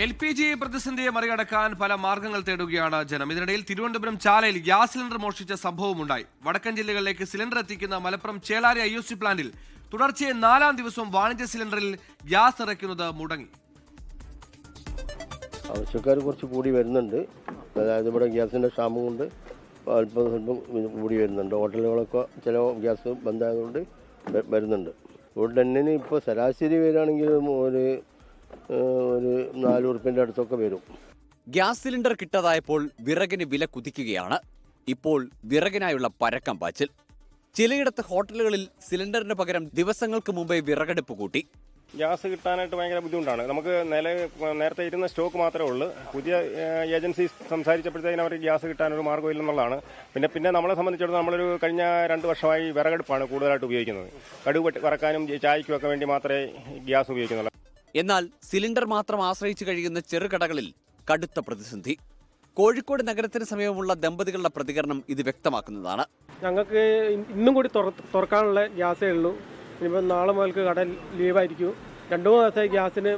LPG പ്രതിസന്ധിയെ മറികടക്കാൻ പല മാർഗങ്ങൾ തേടുകയാണ് ജനം. ഇതിനിടയിൽ തിരുവനന്തപുരം ചാലയിൽ ഗ്യാസ് സിലിണ്ടർ മോഷ്ടിച്ച സംഭവമുണ്ടായി. വടക്കൻ ജില്ലകളിലേക്ക് സിലിണ്ടർ എത്തിക്കുന്ന മലപ്പുറം ചേളാരി IOC പ്ലാന്റിൽ തുടർച്ചയായി 4-ാം ദിവസവും വാണിജ്യ സിലിണ്ടറിൽ ഗ്യാസ് നിറയ്ക്കുന്നത് മുടങ്ങി. ആവശ്യക്കാർ കുറച്ച് കൂടി വരുന്നുണ്ട്. അതായത് ഇവിടെ ഗ്യാസിൻ്റെ ക്ഷാമം കൊണ്ട് അല്പം കൂടി വരുന്നുണ്ട്. ഹോട്ടലുകളൊക്കെ ചില ഗ്യാസ് ബന്ധായതുകൊണ്ട് വരുന്നുണ്ട്. ഇവിടെ തന്നെ ഇപ്പോൾ ശരാശരി വരികയാണെങ്കിൽ ഒരു 4 ഉറുപ്പിൻ്റെ അടുത്തൊക്കെ വരും. ഗ്യാസ് സിലിണ്ടർ കിട്ടാതായപ്പോൾ വിറകിന് വില കുതിക്കുകയാണ്. ഇപ്പോൾ വിറകിനായുള്ള പരക്കം പാച്ചിൽ. ചിലയിടത്ത് ഹോട്ടലുകളിൽ സിലിണ്ടറിന് പകരം ദിവസങ്ങൾക്ക് മുമ്പേ വിറകടുപ്പ് കൂട്ടി. ഗ്യാസ് കിട്ടാനായിട്ട് ഭയങ്കര ബുദ്ധിമുട്ടാണ്. നമുക്ക് നേരത്തെ ഇരുന്ന സ്റ്റോക്ക് മാത്രമേ ഉള്ളൂ. പുതിയ ഏജൻസി സംസാരിച്ചപ്പോഴത്തേക്കും അവർക്ക് ഗ്യാസ് കിട്ടാനൊരു മാർഗ്ഗമില്ലെന്നുള്ളതാണ്. പിന്നെ നമ്മളെ സംബന്ധിച്ചിടത്തോളം നമ്മളൊരു കഴിഞ്ഞ 2 വർഷമായി വിറകടുപ്പാണ് കൂടുതലായിട്ട് ഉപയോഗിക്കുന്നത്. കടുക് വറക്കാനും ചായയ്ക്കും ഒക്കെ വേണ്ടി മാത്രമേ ഗ്യാസ് ഉപയോഗിക്കുന്നുള്ളൂ. എന്നാൽ സിലിണ്ടർ മാത്രം ആശ്രയിച്ചു കഴിയുന്ന ചെറുകടകളിൽ കടുത്ത പ്രതിസന്ധി. കോഴിക്കോട് നഗരത്തിന് സമീപമുള്ള ദമ്പതികളുടെ പ്രതികരണം ഇത് വ്യക്തമാക്കുന്നതാണ്. ഞങ്ങൾക്ക് ഇന്നും കൂടി തുറക്കാനുള്ള ഗ്യാസേ ഉള്ളൂ. ഇനിയിപ്പോൾ നാളെ മുതൽക്ക് കട ലീവായിരിക്കും. 2-3 ദിവസമായി ഗ്യാസിന്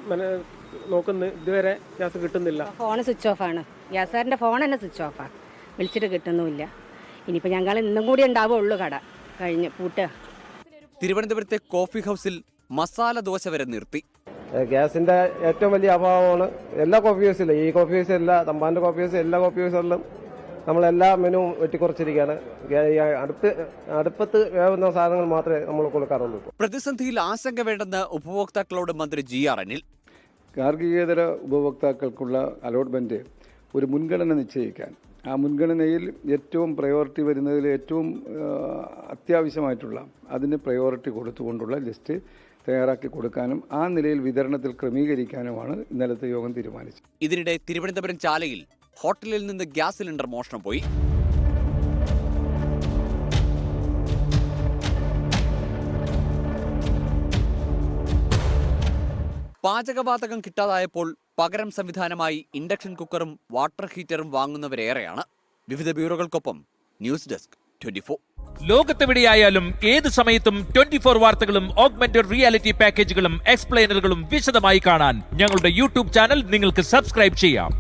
നോക്കുന്നു. ഇതുവരെ ഗ്യാസ് കിട്ടുന്നില്ല. ഫോൺ സ്വിച്ച് ഓഫാണ്. ഗ്യാസുകാരൻ്റെ ഫോൺ തന്നെ സ്വിച്ച് ഓഫാണ്. വിളിച്ചിട്ട് കിട്ടുന്നുമില്ല. ഇനിയിപ്പോൾ ഞങ്ങൾ ഇന്നും കൂടി ഉണ്ടാവുള്ളൂ കട കഴിഞ്ഞ് പൂട്ടുക. തിരുവനന്തപുരത്തെ കോഫി ഹൗസിൽ മസാല ദോശ വരെ നിർത്തി. ഗ്യാസിന്റെ ഏറ്റവും വലിയ അഭാവമാണ് എല്ലാ കോഫി ഹൗസിലും. ഈ കോഫി ഹൗസ് എല്ലാ തമ്പാന്റെ കോഫി ഹൗസ് എല്ലാ കോഫി ഹൗസുകളിലും നമ്മളെല്ലാ മെനുവും വെട്ടിക്കുറച്ചിരിക്കുകയാണ്. അടുപ്പത്ത് വേവുന്ന സാധനങ്ങൾ മാത്രമേ നമ്മൾ കൊടുക്കാറുള്ളൂ. പ്രതിസന്ധിയിൽ ആശങ്ക വേണ്ടെന്ന് ഉപഭോക്താക്കളോട് മന്ത്രി GR അനിൽ. ഗാർഹികേതര ഉപഭോക്താക്കൾക്കുള്ള അലോട്ട്മെന്റ് ഒരു മുൻഗണന നിശ്ചയിക്കാൻ, ആ മുൻഗണനയിൽ ഏറ്റവും പ്രയോറിറ്റി വരുന്നതിൽ ഏറ്റവും അത്യാവശ്യമായിട്ടുള്ള അതിന് പ്രയോറിറ്റി കൊടുത്തുകൊണ്ടുള്ള ലിസ്റ്റ് തയ്യാറാക്കി കൊടുക്കാനും ആ നിലയിൽ വിതരണത്തിൽ ക്രമീകരിക്കാനുമാണ് ഇന്നലത്തെ യോഗം തീരുമാനിച്ചത്. ഇതിനിടെ തിരുവനന്തപുരം ചാലയിൽ ഹോട്ടലിൽ നിന്ന് ഗ്യാസ് സിലിണ്ടർ മോഷണം പോയി. പാചകവാതകം കിട്ടാതായപ്പോൾ പകരം സംവിധാനമായി ഇൻഡക്ഷൻ കുക്കറും വാട്ടർ ഹീറ്ററും വാങ്ങുന്നവരേറെയാണ്. വിവിധ ബ്യൂറോകൾക്കൊപ്പം ന്യൂസ് ഡെസ്ക് 24. ലോകത്തെവിടെയായാലും ഏത് സമയത്തും 24 വാർത്തകളും ഓഗ്മെന്റഡ് റിയാലിറ്റി പാക്കേജുകളും എക്സ്പ്ലെയിനറുകളും വിശദമായി കാണാൻ ഞങ്ങളുടെ YouTube ചാനൽ നിങ്ങൾക്ക് സബ്സ്ക്രൈബ് ചെയ്യാം.